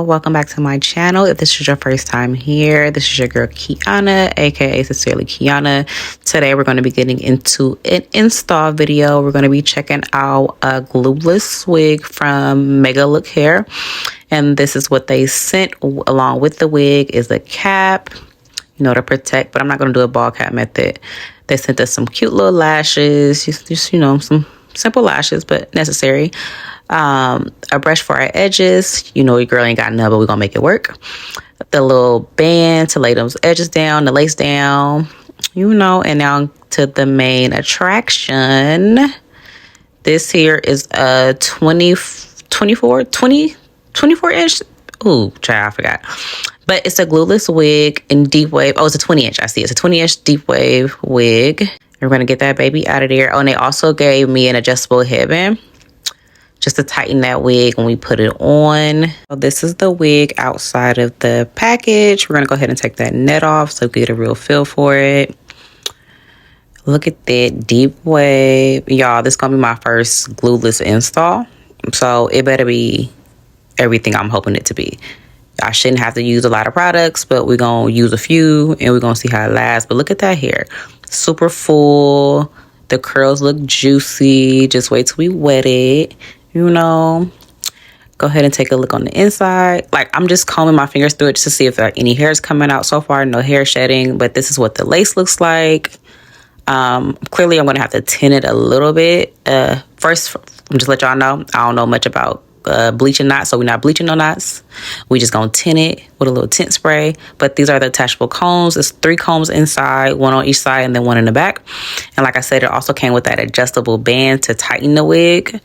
y'all, welcome back to my channel. If this is your first time here, this is your girl Kiana, aka Sincerely Kiana. Today we're going to be getting into an install video. We're going to be checking out a Glueless Wig from MegaLook hair, and this is what they sent along with the wig is a cap, you know, to protect, but I'm not going to do a ball cap method. They sent us some cute little lashes, just you know, some simple lashes but necessary. A brush for our edges, you know your girl ain't got none, but we're gonna make it work. The little band to lay those edges down, the lace down, you know. And now to the main attraction. This here is a 24 inch. Ooh, child, I forgot. But it's a glueless wig in deep wave. Oh, it's a 20 inch. I see it's a 20 inch deep wave wig. We're gonna get that baby out of there. Oh, and they also gave me an adjustable headband just to tighten that wig when we put it on. So this is the wig outside of the package. We're gonna go ahead and take that net off so we get a real feel for it. Look at that deep wave. Y'all, this is gonna be my first glueless install. So it better be everything I'm hoping it to be. I shouldn't have to use a lot of products, but we're gonna use a few and we're gonna see how it lasts. But look at that hair, super full. The curls look juicy. Just wait till we wet it. You know, go ahead and take a look on the inside. Like, I'm just combing my fingers through it just to see if there are any hairs coming out. So far, no hair shedding, but this is what the lace looks like. Clearly, I'm going to have to tint it a little bit. First, I'm just let y'all know, I don't know much about bleaching knots, so we're not bleaching no knots. We just going to tint it with a little tint spray. But these are the attachable combs. It's 3 combs inside, 1 on each side, and then 1 in the back. And like I said, it also came with that adjustable band to tighten the wig.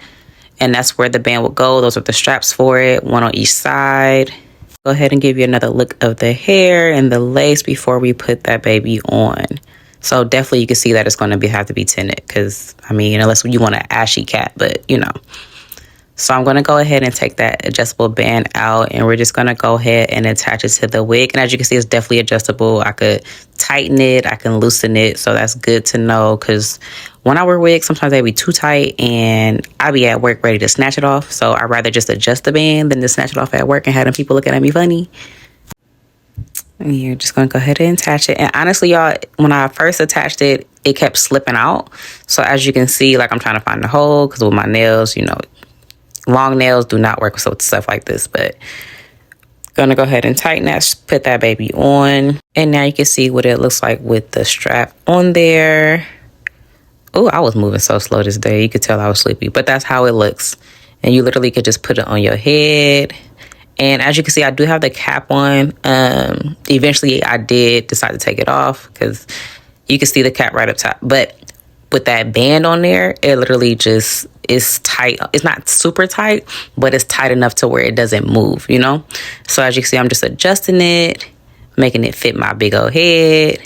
And that's where the band will go. Those are the straps for it, 1 on each side. Go ahead and give you another look of the hair and the lace before we put that baby on. So definitely you can see that it's going to have to be tinted because, I mean, unless you want an ashy cat, but you know. So I'm going to go ahead and take that adjustable band out, and we're just going to go ahead and attach it to the wig. And as you can see, it's definitely adjustable. I could tighten it, I can loosen it. So that's good to know, because when I wear wigs, sometimes they be too tight and I be at work ready to snatch it off. So I'd rather just adjust the band than to snatch it off at work and have them people looking at me funny. And you're just going to go ahead and attach it. And honestly, y'all, when I first attached it, it kept slipping out. So as you can see, like, I'm trying to find the hole because with my nails, you know, long nails do not work with stuff like this. But gonna go ahead and tighten that, put that baby on. And now you can see what it looks like with the strap on there. Oh, I was moving so slow this day. You could tell I was sleepy, but that's how it looks. And you literally could just put it on your head. And as you can see, I do have the cap on. Eventually I did decide to take it off because you can see the cap right up top. But with that band on there, it literally just is tight. It's not super tight, but it's tight enough to where it doesn't move, you know? So as you can see, I'm just adjusting it, making it fit my big old head.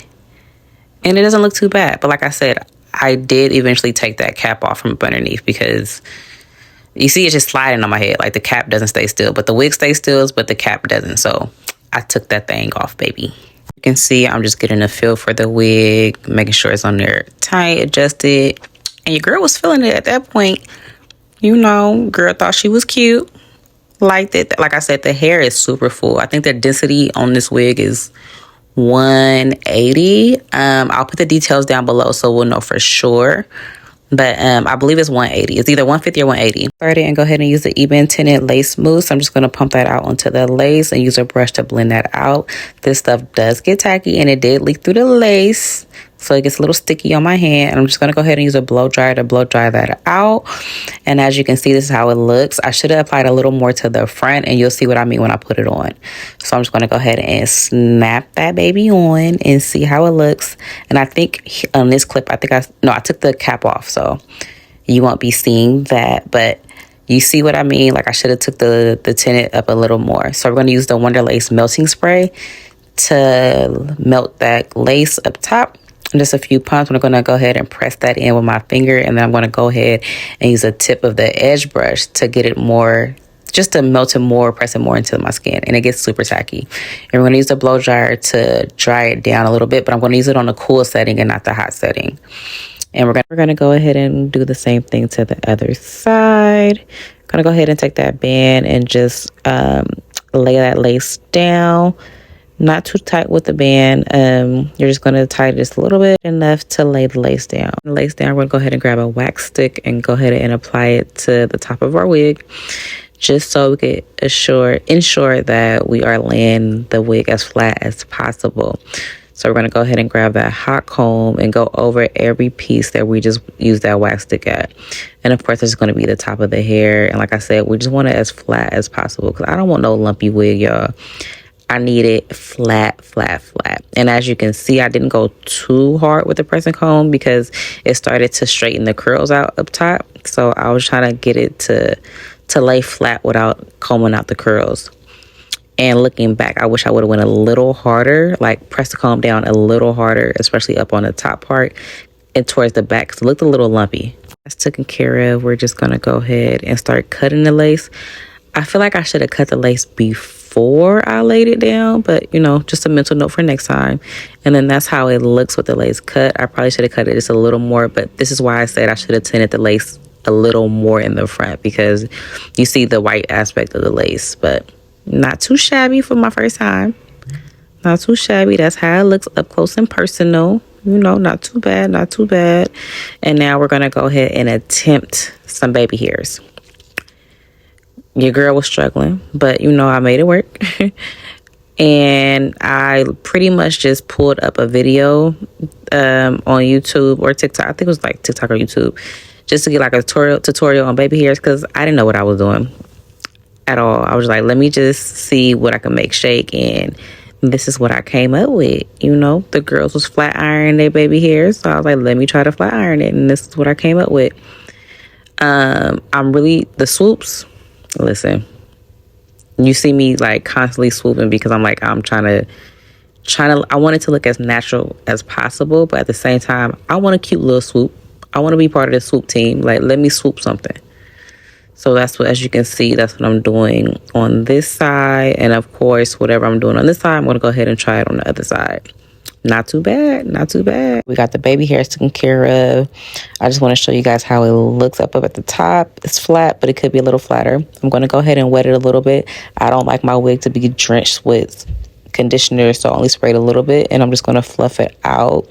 And it doesn't look too bad. But like I said, I did eventually take that cap off from up underneath because you see it's just sliding on my head. Like, the cap doesn't stay still, but the wig stays still, but the cap doesn't. So I took that thing off, baby. You can see I'm just getting a feel for the wig, making sure it's on there tight, adjusted. And your girl was feeling it at that point. You know, girl thought she was cute. Liked it. Like I said, the hair is super full. I think the density on this wig is 180. I'll put the details down below so we'll know for sure. But I believe it's 180. It's either 150 or 180. Start it and go ahead and use the Ebin Tinted Lace Mousse. I'm just going to pump that out onto the lace and use a brush to blend that out. This stuff does get tacky, and it did leak through the lace, so it gets a little sticky on my hand. And I'm just going to go ahead and use a blow dryer to blow dry that out. And as you can see, this is how it looks. I should have applied a little more to the front, and you'll see what I mean when I put it on. So I'm just going to go ahead and snap that baby on and see how it looks. And I think on this clip, I took the cap off, so you won't be seeing that. But you see what I mean? Like, I should have took the tinted up a little more. So we're going to use the Wonder Lace melting spray to melt that lace up top. Just a few pumps. I'm going to go ahead and press that in with my finger, and then I'm going to go ahead and use a tip of the edge brush to get it more, just to melt it more, press it more into my skin, and it gets super tacky. And we're going to use the blow dryer to dry it down a little bit, but I'm going to use it on the cool setting and not the hot setting. And we're going to go ahead and do the same thing to the other side. I'm going to go ahead and take that band and just lay that lace down. Not too tight with the band. You're just going to tighten just a little bit, enough to lay the lace down. We're going to go ahead and grab a wax stick and go ahead and apply it to the top of our wig, just so we could ensure that we are laying the wig as flat as possible. So we're going to go ahead and grab that hot comb and go over every piece that we just used that wax stick at. And of course, this is going to be the top of the hair. And like I said, we just want it as flat as possible, because I don't want no lumpy wig, y'all. I need it flat, flat, flat. And as you can see, I didn't go too hard with the pressing comb because it started to straighten the curls out up top. So I was trying to get it to lay flat without combing out the curls. And looking back, I wish I would have went a little harder, like press the comb down a little harder, especially up on the top part and towards the back, because it looked a little lumpy. That's taken care of. We're just going to go ahead and start cutting the lace. I feel like I should have cut the lace before I laid it down, but you know, just a mental note for next time. And then that's how it looks with the lace cut. I probably should have cut it just a little more, but this is why I said I should have tinted the lace a little more in the front, because you see the white aspect of the lace. But not too shabby for my first time. Not too shabby. That's how it looks up close and personal. You know, not too bad, not too bad. And now we're going to go ahead and attempt some baby hairs. Your girl was struggling, but you know, I made it work. And I pretty much just pulled up a video on YouTube or TikTok. I think it was like TikTok or YouTube, just to get like a tutorial on baby hairs, because I didn't know what I was doing at all. I was like, let me just see what I can make shake, and this is what I came up with. You know, the girls was flat ironing their baby hairs, so I was like, let me try to flat iron it, and this is what I came up with. The swoops, listen, you see me like constantly swooping because I'm trying to I want it to look as natural as possible, but at the same time, I want a cute little swoop. I want to be part of the swoop team. Like, let me swoop something. So that's what, as you can see, that's what I'm doing on this side. And of course, whatever I'm doing on this side, I'm going to go ahead and try it on the other side. Not too bad, not too bad. We got the baby hairs taken care of. I just want to show you guys how it looks up at the top. It's flat, but it could be a little flatter. I'm going to go ahead and wet it a little bit. I don't like my wig to be drenched with conditioner, so I only sprayed a little bit, and I'm just going to fluff it out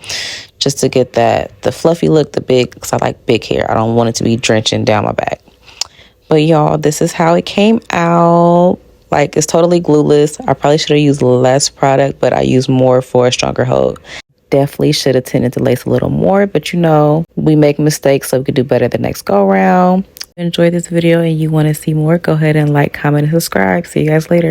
just to get the fluffy look, because I like big hair. I don't want it to be drenching down my back. But y'all, this is how it came out. Like, it's totally glueless. I probably should have used less product, but I used more for a stronger hold. Definitely should have tinted the lace a little more, but you know, we make mistakes, so we could do better the next go around. Enjoy this video and you want to see more, go ahead and like, comment, and subscribe. See you guys later.